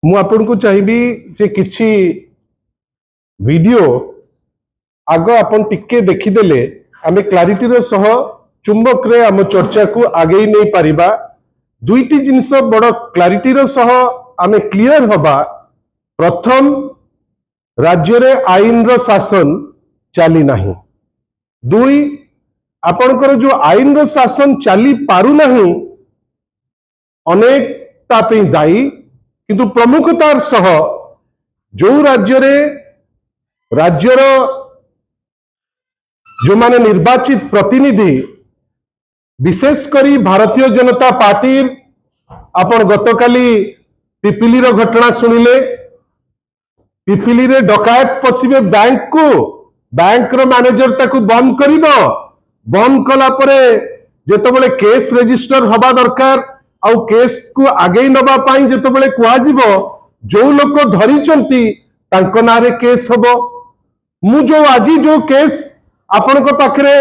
मु आपन को चाहिबी जे किछि वीडियो आग आपन टिके देखिदेले आमे क्लारिटी रो सह चुंबक रे आम चर्चा को आगे नहीं पारिबा। दुईटी जिनस बड़ क्लारिटी रो सह आमे क्लियर हबा। प्रथम, राज्य रे आईन रो शासन चली नाही। दुई, आपनकर जो आईन रो शासन चली पारु नाही अनेक तापे दायी, किंतु प्रमुखतार सह जो राज्य रे राज्यर जो माने निर्वाचित प्रतिनिधि विशेष करी भारतीय जनता पार्टी आपण गतकाली पिपिली रो घटना सुनिले। पिपिली रे डकायत पसिबे बैंक को, बैंक रो मैनेजर ताकू बंद करिबो। बंद कला परे जेतबेले केस रजिस्टर हबा दरकार आउ केस को आगे नबा पाई जेतबेले कुआ जिवो जो लोक धरिचंती तांको नारे केस हबो। मु जो आजी जो केस आपण को पाखरे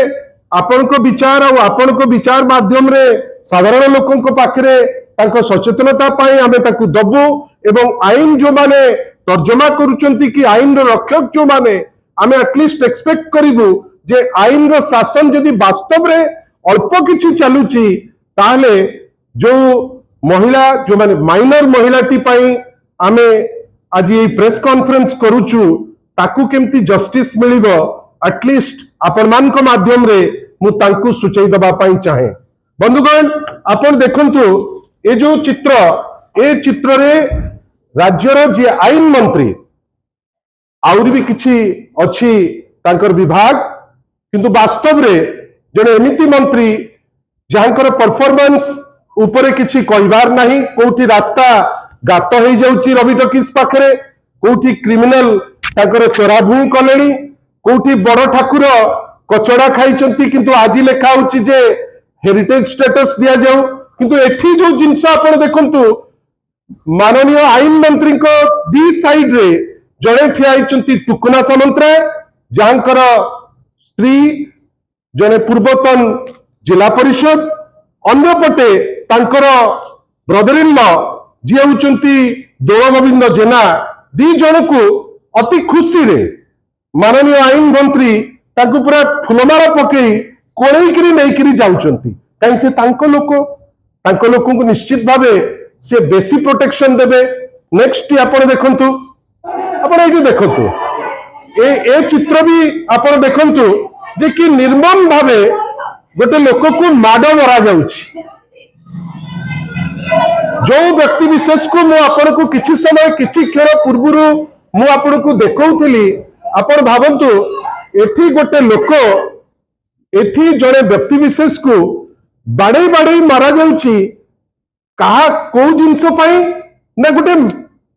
आपण को विचार और आपण को विचार माध्यम रे साधारण लोकों को पाखरे तांको सचेतनता पाई आमे ताकू दबु एवं आईन जो माने तर्जमा करूचंती कि आईन रो रक्षक जो माने आमे एटलिस्ट एक्सपेक्ट करिवु जे आईन रो शासन जदि वास्तव रे अल्प किछि चलुची ताले जो महिला जो माने माइनर महिलाटी पाई आमे आज ये प्रेस कॉन्फ्रेंस करूचु ताकू केमती जस्टिस मिलिबो एटलिस्ट आपण मान को माध्यम रे मु तांकू सूचई दबा पाई चाहे। बंधुगण आपण देखंतु ए जो चित्र ए चित्र रे राज्यर जे आईन मंत्री आउरी भी किछि अछि तांकर विभाग, किंतु वास्तव रे जने एमिति मंत्री जहांकर परफॉर्मेंस ऊपर किछि कहबार नाही। कोठी रास्ता गात हो जाउची रवि टॉकीज पाखरे, कोठी क्रिमिनल तांकर चोराभूई कलेनी, कोठी बड़ ठाकुर कचड़ा खाइचंती किंतु आज लेखा होची जे हेरिटेज स्टेटस दिया जाऊ। किंतु एठी जो जिनस आपण देखंतु माननीय आईन मंत्री को दी साइड रे जड़े ठिया आइचंती टुकुना सामंतराय जहांकर स्त्री जने पूर्वतन जिला परिषद, अन्य पटे तांकर ब्रदर इन लॉ जी होचंती दोल गोविंद जेना, दी जन को अति खुशी रे माननीय आईन मंत्री तांको पूरा फुलमाला पकई कोळेइकरी नेइकरी जाउचंती। काई से तांको लोको को निश्चित भावे से बेसी प्रोटेक्शन देबे। नेक्स्ट आपण देखंतु, आपण एठी देखंतु ए चित्र भी आपण देखंतु जे कि निर्मम भावे गोटे लोक को माड मरा जाउछि। जो व्यक्ति विशेष को मु आपण को किछि समय किछि क्षण पूर्वरु मु आपण को देखौथिली। आपण भाबंतु एठी गोटे लोक, एठी जड़े व्यक्ति विशेष को बाड़े बाड़े मारा जाउछि कहा को जिंस पाई ना गोटे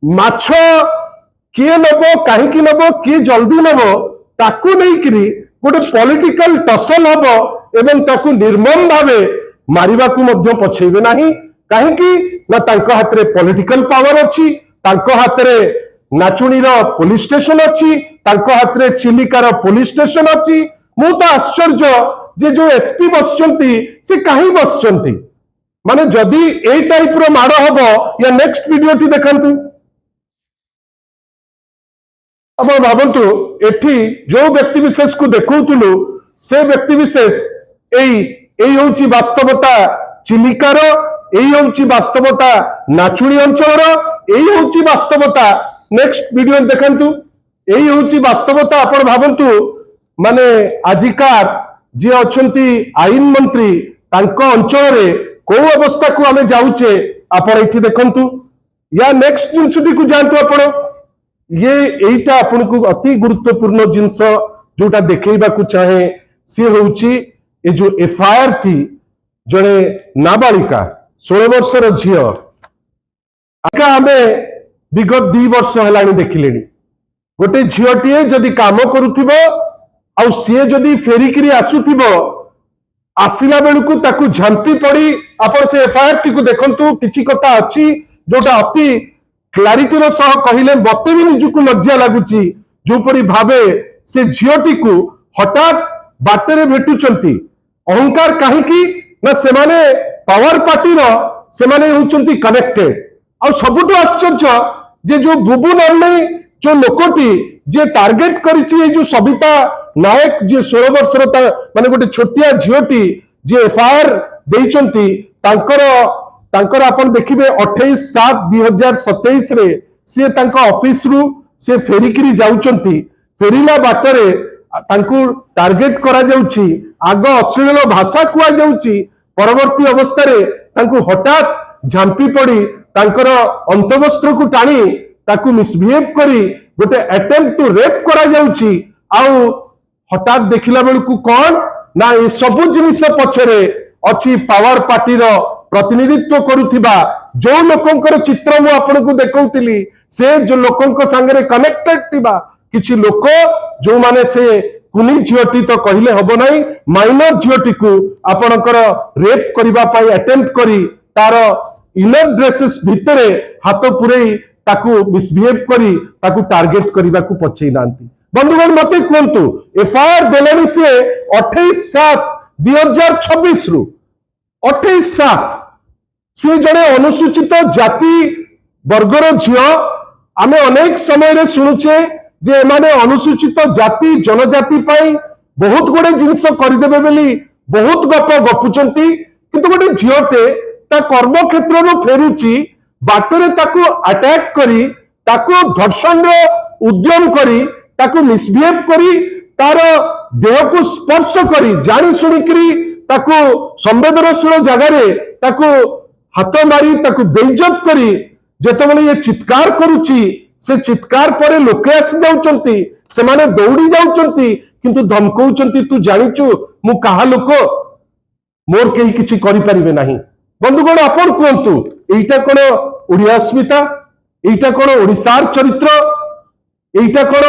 माछ किए नबो काहेकि नबो किए जल्दी नबो ताकू नहीं करी गोटे पॉलिटिकल टसल हबो एवं ताकू निर्मम भावे मारिबा को मध्य पछेबे नाही। काहेकि ना तांको हाथ रे पॉलिटिकल पावर अछि, तांको हाथ रे नाचुणीर पुलिस स्टेशन अछि, तांको हाथ रे चिलिकार पुलिस स्टेशन अछि। मु तो आश्चर्य जे जो एसपी बसचंती से काहे बसचंती, माने जदी ए टाइप रो माड़ हबो या नेक्स्ट वीडियो टी देखंतु। अब भाबंतु एठी जो व्यक्ति विशेष को देखौतुलु से व्यक्ति विशेष एई होची वास्तवता चिलिकार, एई होची वास्तवता नाचुणी अंचल, एई होची वास्तवता नेक्स्ट वीडियो देखंतु। एई होची वास्तवता आपण भाबंतु माने आजिकार जे अछंती आईन मंत्री तांको अंचल रे को अवस्था को आमे जाउचे आपण एठी देखंतु। या नेक्स्ट जिंसटी को जानतु आपण ये एटा आपण को अति गुरुत्वपूर्ण जिंस जोटा देखैबा को चाहे सी होउची ए जो एफआईआर थी जणे नाबालिका 16 वर्षर झियो आका आमे विगत 2 वर्ष हलानी देखिलेनी। गोटे झियोटीए जदि काम करूथिबो आउ सीए जदि फेरिकरी आसुथिबो आसिला बेलुकु ताकू झंपी पड़ी आपण से एफआईआर टी को देखंतु। किछि कथा अछि जोटा अति क्लारिटी रो सह कहिले मते भी निजुकु लज्जा लागुची जोपरी भावे से झियोटी को हठात बाटेरे भेटुचंती। अहंकार काहेकि ना सेमाने पावर पार्टी रो सेमाने होचंती कनेक्टेड। आ सबुठु आश्चर्य जे जो बुबू नामनी जो लोकटी जे टार्गेट करिछि जो सविता नायक जे 16 वर्षर माने गोटे छोटिया झियोटी जे एफआईआर देइचंती तांकर आपण देखिबे 28/7/2027 रे से तांका ऑफिस रु से फेरिकिरी जाउचंती फेरिला बाटरे तांकु टार्गेट करा जाउची आग अश्लील भाषा कुआ जाउची परवर्ती अवस्था रे तांकु हठात झांपी पड़ी तांकर अंतवस्त्र को टाणी ताकू मिसबिहेव करी गोटे अटेम्प्ट टू रेप करा जाउची आउ हठात देखिला बेलकू कौन ना ये सबु जिनिस पछरे अछि पावर पार्टी रो प्रतिनिधित्व करुथिबा जो लोकंकर चित्र मु आपन को देखौतिली से जो लोकंक संगे कनेक्टेड थिबा किछि लोक जो माने से कुनी झियोटी तो कहले हबो नाही माइनर झियोटी को आपनकर रेप करिबा पई अटेम्प्ट करी तार इनर ड्रेसेस भितरे हाथ पुरई ताकू मिसबिहेव करी ताकू टार्गेट करने को पछई नांती बंधुगण मते कहतु एफआईआर देलानी से 28/7/2026 रु 28/7 से जड़े अनुसूचित जाति वर्गर झियो आमे अनेक समय रे सुनुचे जे माने अनुसूचित जाति जनजाति पाई बहुत गुडे जिंस करदेबे बेली बहुत गप गपुचंती किंतु गोटे झियोटे ता कर्म क्षेत्र रो फेरुची बाटरे ताकू अटैक करी ताकू धर्षण रो उद्यम करी ताकू मिसबिहेव करी तार देह को स्पर्श करी जानी सुनी करी ताकू संवेदनशील जगह रे ताकू हाथ मारी ताकू बेइज्जत करी जेतेबेले ये चित्कार करूची से चित्कार परे लोके आसी जाउचंती से माने दौड़ी जाउचंती किंतु धमकौचंती तू जानिचु मु काहा लोक मोर केही किछि करि परिबे नाही बंधुगण आपण कहतु एटा कोन ओडिया अस्मिता एटा कोन ओडिसार चरित्र एटा कोन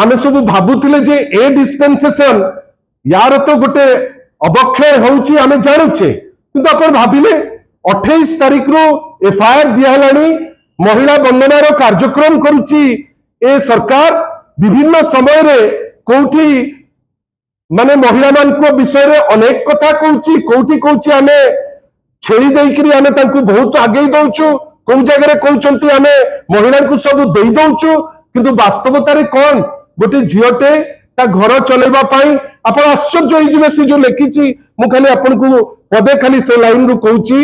आमे सब भाबुतिले जे ए डिस्पेंसेशन यार तो गोटे अवक्षय होउची आमे जानुचे किंतु आपण भाबिले 28 तारिख रो एफआईआर दिया हलानी महिला वंदनार कार्यक्रम करुची ए सरकार विभिन्न समय रे कोठी माने महिला मान को विषय रे अनेक कथा कहूची कोठी कहूची आमे छेड़ी देकरी आमे तांकु बहुत आगे दउछु को जगह रे कहउचंती आमे महिला को सब देई दउछु किंतु वास्तवता रे कोन गोटे झियोटे ता घर चलेबा पाई आपण आश्चर्य होई जिवे से जो लेखिची मु खाली आपण को पदे खाली से लाइन रु कहउची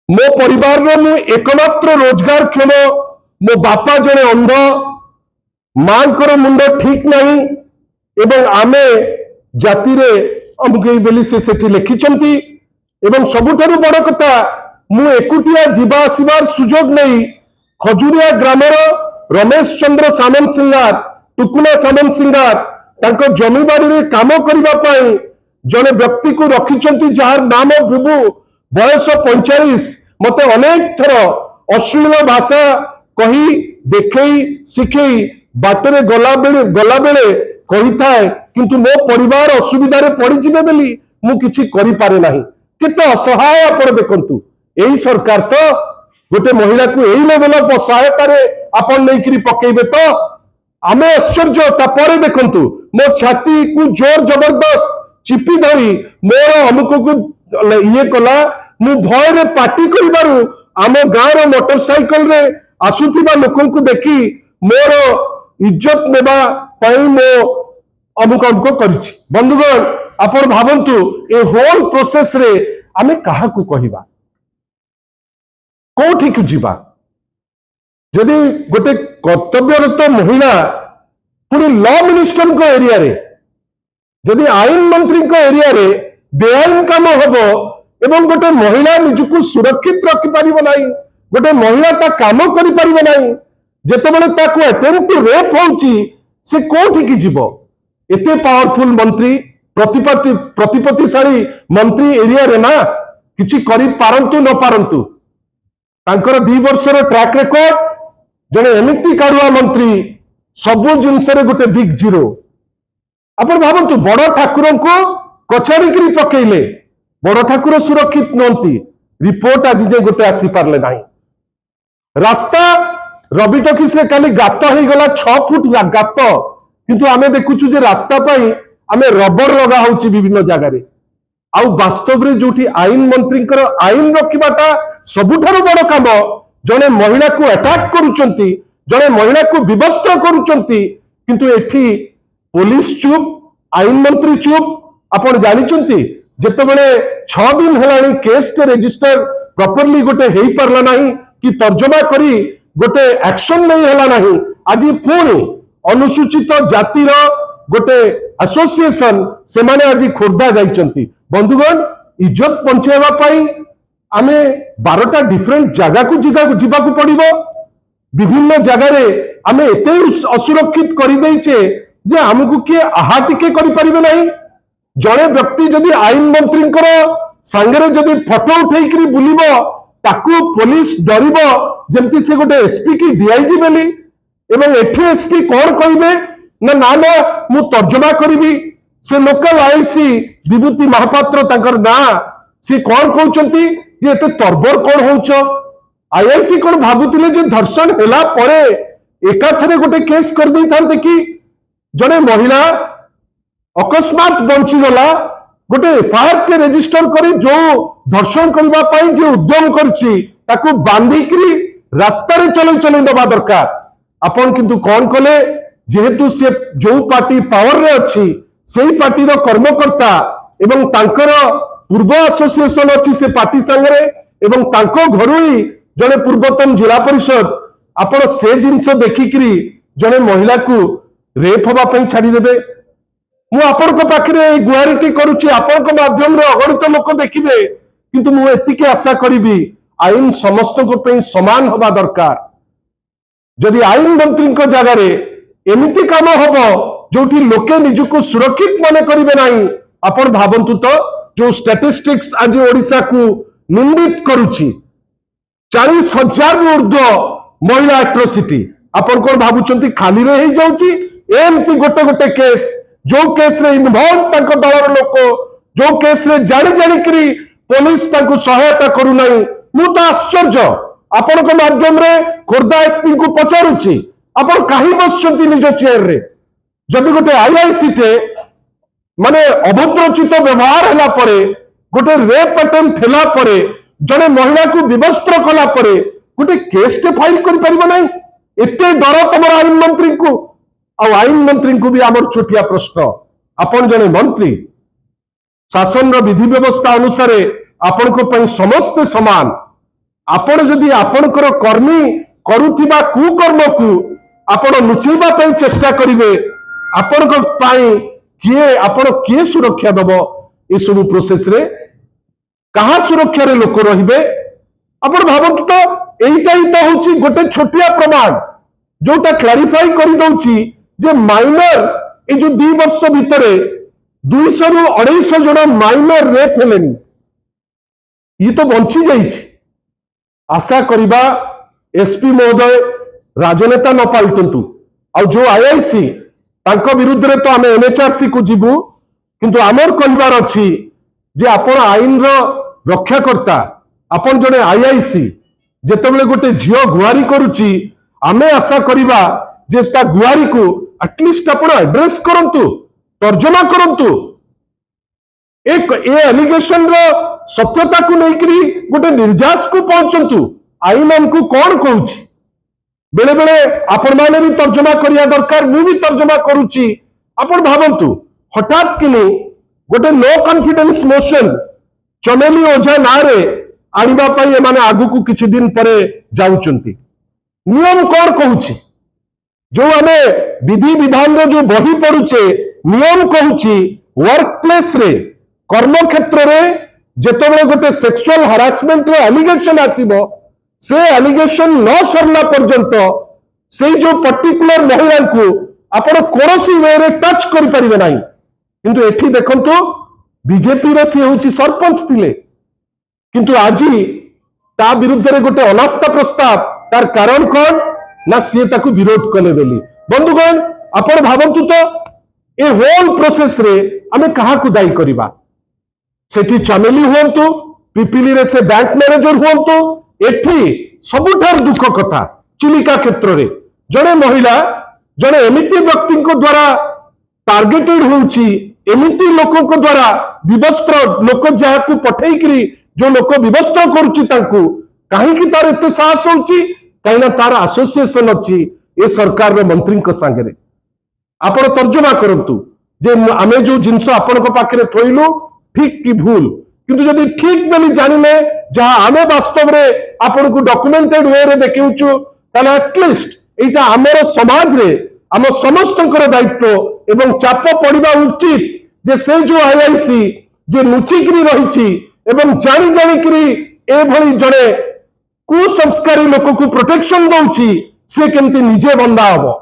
मो परिवार रो मु एकमात्र रोजगार क्षम मो बापा जने अंध मांकर मुंड ठीक नहीं एवं आमे जाति रे अमुके बेली से सेठी लेखिचंती एवं सबुठारु बड़ कथा मु एकुटिया जीवा आसिबार सुजोग नहीं खजुरिया ग्रामर रमेश चंद्र सामंत सिंगार टुकुना सामंत सिंगार तांको जमी बाड़ी रे काम करिबा पई जने व्यक्ति को रखिचंती जार नाम बुबू बयस 45 मते अनेक थर अश्लील भाषा कही देखई शिखई बाटरे गला बेले कही थाए किंतु मो परिवार असुविधा रे पड़ी जिबे बेली मु किछि करि पारे नाही केते असहाय आपण देखंतु एही सरकार तो गोटे महिला को एही लेवल ऑफ सहायता रे आपण नै करी पकेइबे तो आमे आश्चर्य तापरे देखंतु मो छाती को जोर जबरदस्त चिपी धरी मोर अमुक को ये कला मु भय रे पार्टी करिबारु आम गाँव रो मोटरसाइकल रे आसुथिबा लोकन को देखी मोर इज्जत नेबा पई मो अमुक अमुक करिछि बंधुगण आपण भाबंतु ए होल प्रोसेस रे आमे काहा को कहिबा कोठी को जीवा जदि गोटे कर्तव्यरत महिला पूरी लॉ मिनिस्टर को एरिया रे जदि आईन मंत्री को एरिया रे बेआईन काम हबो एवं गोटे महिला निजको सुरक्षित रखि परिबो नाही गोटे महिला ता काम करि परिबो नाही जेतेबेले ताको अटेम्प्ट टू रेप होउची से कोठी की जीवो एते पावरफुल मंत्री प्रतिपत्तिशाली मंत्री एरिया रे ना किछि करि पारंतु न पारंतु तांकर 2 वर्षर ट्रैक रिकॉर्ड जने एमिति कारुआ मंत्री सबु जिनस रे गोटे बिग जीरो आपण भाबंतु बड़ ठाकुर को कछाड़ी करी पकेइले बड़ ठाकुर सुरक्षित नंती रिपोर्ट आज जे गोटे आसी पारले नाही रास्ता रवि टॉकीज रे खाली गात हो गला 6 फुट गात किंतु आमे देखुछु जे रास्ता पाई आमे रबर लगा होची विभिन्न जगह रे आउ वास्तव रे जोठी आईन मंत्री आईन रखिबाटा सबुठारु बड़ काम जड़े महिला को अटैक करुचंती, जड़े महिला को विवस्त्र करुचंती, किंतु एठी पुलिस चुप, आईन मंत्री चुप। आपण जानिचंती जेतेबेले 6 दिन हेलानी केस टे रजिस्टर प्रॉपर्ली गोटे हेई परला नाही कि तर्जमा करी गोटे एक्शन नहीं हेला नाही। आज पुणी अनुसूचित जातिर गोटे एसोसिएशन से माने आज खोर्धा जाइचंती। बंधुगण इज्जत पहुंचाइबा पई आमे 12टा डिफरेंट जगह को जीवा को पड़िबो। विभिन्न जगह आमे एते असुरक्षित करि दैछे जे हमकु के आहा टिके करि परिबे नाही। जड़े व्यक्ति जदि आईन मंत्री सांगरे जदि फोटो उठेकरी बुलिबो ताकू पुलिस डरिबो जेमती से गोटे एसपी की डीआईजी बेली। एवं एठी एसपी कौन कहिबे ना ना ना मु तर्जमा करिबी। से लोकल आईसी विभूति महापात्र तांकर ना से कौन कहउचंती जे एते तरबर कौन होउछ। आईआईसी कौन भाबुतिले जे धर्षण हेला परे एकाथरे गोटे केस कर दै थांते कि जड़े महिला अकस्मात बंची गला गोटे एफआईआर के रजिस्टर करी जो धर्षण करबा पई जे उद्यम करछि ताकू बांधिकरी रास्ता रे चलै चलै दबा दरकार। आपण किंतु कौन कले जेहेतु से जो पार्टी पावर रे अछि सेही पार्टी रो कर्मकर्ता एवं तांकर पूर्व एसोसिएशन अछि से पार्टी संगरे एवं तांको घरु ही जड़े पूर्वतन जिला परिषद आपण से जिंस देखिकरी जड़े महिला को रेप हवा पई छाड़ी देबे। मु आपण को पाखरे गुहारिटी करूची आपण को माध्यम रे अगणित लोक देखिबे किंतु मु एतिके आशा करिबी आईन समस्त को पे समान हवा दरकार। जदि आईन मंत्री को जगह रे एमिति काम हबो जोठी लोके निजुको सुरक्षित माने करिवे नाही। आपण भाबंतु तो जो स्टैटिस्टिक्स आज ओडिसा को निंदित करूची 40,000 ऊर्ध्व महिला एट्रोसिटी आपण कोन भाबुचंती खाली रे ही जाउची। एमती गोटे गोटे केस जो केस रे इन्वॉल्व तांको दलर लोक जो केस रे जानि जानि करी पुलिस तांको सहायता करू नाही। मु तो आश्चर्य आपण को माध्यम रे खोर्धा एसपी को पचारुची आपण काहे बसचंती निज चेयर रे। जदि गोटे आईआईसी टे माने अभद्रचित व्यवहार हला परे गोटे रेप अटेम्प्ट हला परे जने महिला को विवस्त्र कला परे गोटे केस टे फाइल करि परिबो नाही। एते डर तमर आईन मंत्री को आ आईन मंत्री को भी आमर छोटिया प्रश्न आपण जने मंत्री शासन रो विधि व्यवस्था अनुसार आपण को पई समस्त समान। आपण जदि आपणकर कर्मी करुथिबा कुकर्म को आपण लुचेबा पई चेष्टा करिवे आपण को पई किए आपण किए सुरक्षा दबो ए सब प्रोसेस रे कहा सुरक्षा रे लोक रहिबे। आपण भाबंतु तो एइटा ही तो होची गोटे छोटिया प्रमाण जोटा क्लैरिफाई करि दउची जे माइनर ए जो 2 वर्ष भितरे 200 रु 250 जन माइनर रेप हेलेनी ये तो बंची जाइछि। आशा करिबा एसपी महोदय राजनेता न पाल्टंतु आ जो आईआईसी तांको विरुद्ध रे तो आमे एनएचआरसी को जीवु किंतु आमर कहिबार अछि जे आपण आईन रो रक्षाकर्ता आपण जने आईआईसी जेतेबेले गोटे झियो गुहारी करूची आमे आशा करिबा जे ता गुहारी को एटलिस्ट आपण एड्रेस करंतु तर्जमा करंतु एक ए एलिगेशन रो सत्यता को लेकरी गोटे निर्जास को पहुंचंतु आईन हमको कौन कहूची। बेले बेले आपण माने भी तर्जमा करिया दरकार मु भी तर्जमा करूची। आपण भाबंतु हठात किनी गोटे नो कॉन्फिडेंस मोशन चमेली ओझा नारे आनिबा पई माने आगु को किछि दिन परे जाउचंती। नियम कौन कहूची जो आमे विधि विधान रो जो बही पड़ुचे नियम कहूची वर्क प्लेस रे कर्म क्षेत्र रे जेतबेले गोटे सेक्सुअल हरासमेंट रो एलिगेशन आसीबो से एलिगेशन न सरला पर्यंत से जो पर्टिकुलर महिला को आपण कोनोसी वे रे टच करि परिबे नाही। किंतु एठी देखंतु बीजेपी रे से होची सरपंच थिले किंतु आजी ता विरुद्ध रे गोटे अनास्था प्रस्ताव तार कारण कोन ना सी ताकू विरोध कले बेली। बंधुगण आपण भाबंतु तो ए होल प्रोसेस रे आमे कहा को दायी करिबा। सेठी चमेली हुंतु पिपिली रे से बैंक मैनेजर हुंतु एठी सबुठार दुख कथा चिलिका क्षेत्र रे जने महिला जने एमिति व्यक्ति को द्वारा टार्गेटेड होउची एमिति लोकों को द्वारा विवस्त्र लोक जहा को पठेइकरी जो लोक विवस्त्र करूची तांकू कहीं तार एत साहस होची कहीं तार एसोसिएशन अच्छी ए सरकार मंत्री सांगे आपण तर्जमा करंतु जे आमे जो जिनस आपण पाखे थोइलु ठीक कि भूल किंतु जदि ठीक बोली जानिले जहाँ आमे वास्तव में आपण को डॉक्यूमेंटेड वे रे देखिउछु ताले एटलिस्ट एटा हमर समाज रे हम समस्तंकर दायित्व एवं चाप पड़िबा उचित जे से जो आईआईसी जे लुचिकरी रहिछि एवं जानी जानी करी ए भली जणे कुसंस्कारी लोक को प्रोटेक्शन दउछि से केमती निजे बंदा हबो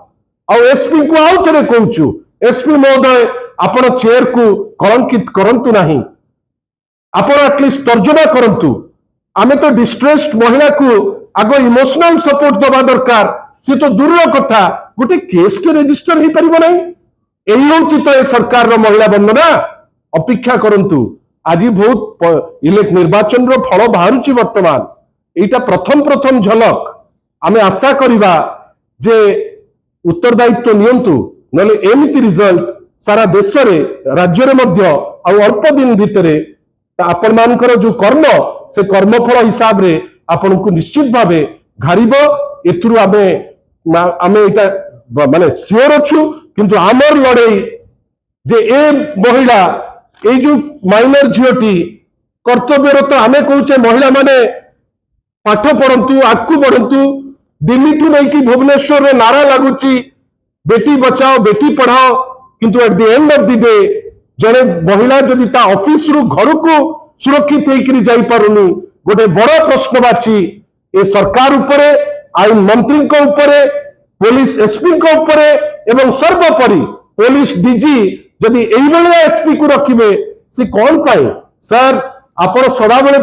आ एसपी को आउ थरे कहूछु एसपी महोदय आपण चेयर को कलंकित करंतु नाही आपण एटलिस्ट तर्जमा करंतु आमे तो डिस्ट्रेस्ड महिला को आगो इमोशनल सपोर्ट दबा दरकार से तो दूर कथा गोटे केस के रजिस्टर हो पारिबो नाही एही होछि तो ए सरकार रो महिला बंधना अपेक्षा करंतु आज बहुत इलेक्ट निर्वाचन रो फल बाहरुछि वर्तमान एटा प्रथम झलक आमे आशा करिबा जे उत्तरदायित्व नियंतु नले एमिति रिजल्ट सारा देश रे राज्य रे मध्य आ अल्प दिन भितरे आपण मानकर जो कर्म से कर्मफल हिसाब रे आपण को निश्चित भावे घारिबो एथुरु आमे एटा माने सियोर अछु किंतु आमर लड़ाई जे ए महिला ए जो माइनर झियोटी कर्तव्यरत आमे कहूचे महिला माने पाठ पढ़ंतु आगु बढ़ंतु दिल्ली ठू नहीं कि भुवनेश्वर रे नारा लागुची बेटी बचाओ बेटी पढ़ाओ किंतु at the end of the day जड़े महिला जदि ता ऑफिस रु घर को सुरक्षित होकर जाई पारुनी गोटे बड़ प्रश्नवाची ए सरकार उपरे आईन मंत्री उपरे पुलिस एसपी उपरे एवं सर्वोपरि पुलिस डीजी जदि एसपी को रखिबे से कौन पाए सर आपण सदाबले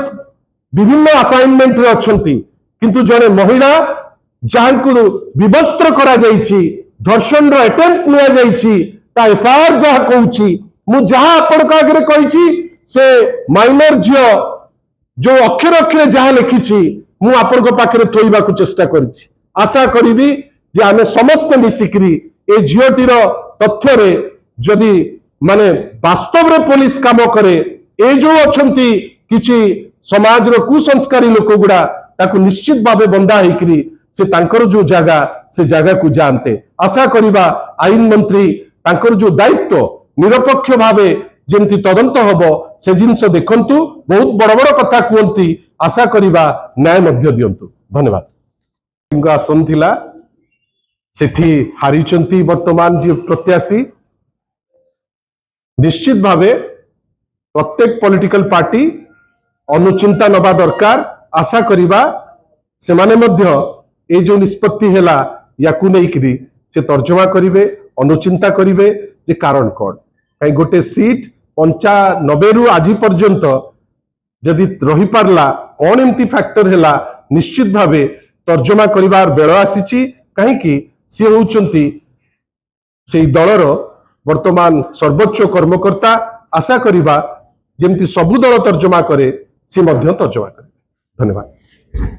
विभिन्न असाइनमेंट रे अछंती किंतु जड़े महिला जहां को विवस्त्र करा जाईची धर्षण रो अटेम्प्ट लिया जाईची ता एफआईआर जहां कहूची मु जहां आपण का आगे कहिची से माइनर झियो जो अक्षर अक्षर जहां लिखिची मु आपण को पाखरे थोइबा को चेष्टा करछि आशा करिबी जे आमे समस्त मिसिकरी ए झियोटीर तथ्य रे जदि माने वास्तव रे पुलिस काम करे ए जो अछंती किछि समाज रो कुसंस्कारी लोक गुडा ताकू निश्चित भावे बंदा हेकरी से तांकर जो जगह को जानते आशा करिबा आईन मंत्री तांकर जो दायित्व निरपेक्ष भावे जेमती तदंत हबो से जिनस देखंतु बहुत बड़ बड़ कथा कहती आशा करिबा न्याय मध्य दियंतु धन्यवाद आसन थिला सेठी हारिचंती वर्तमान जी प्रत्याशी निश्चित भावे प्रत्येक पॉलिटिकल पार्टी अनुचिंता नबा दरकार आशा करिबा से माने मध्य ए जो निष्पत्ति हैला याकू नेइकरी से तर्जमा करिवे अनुचिंता करिवे जे कारण कोन कहीं गोटे सीट 95 रु आज पर्यंत जदि रही पारला कौन एमती फैक्टर हैला निश्चित भावे तर्जमा करिवार बेଳ आसीची कहीं कि सी होउचंती से दलर वर्तमान सर्वोच्च कर्मकर्ता आशा करिबा जेमती सबु दल तर्जमा करे से मध्य तर्जमा करे धन्यवाद।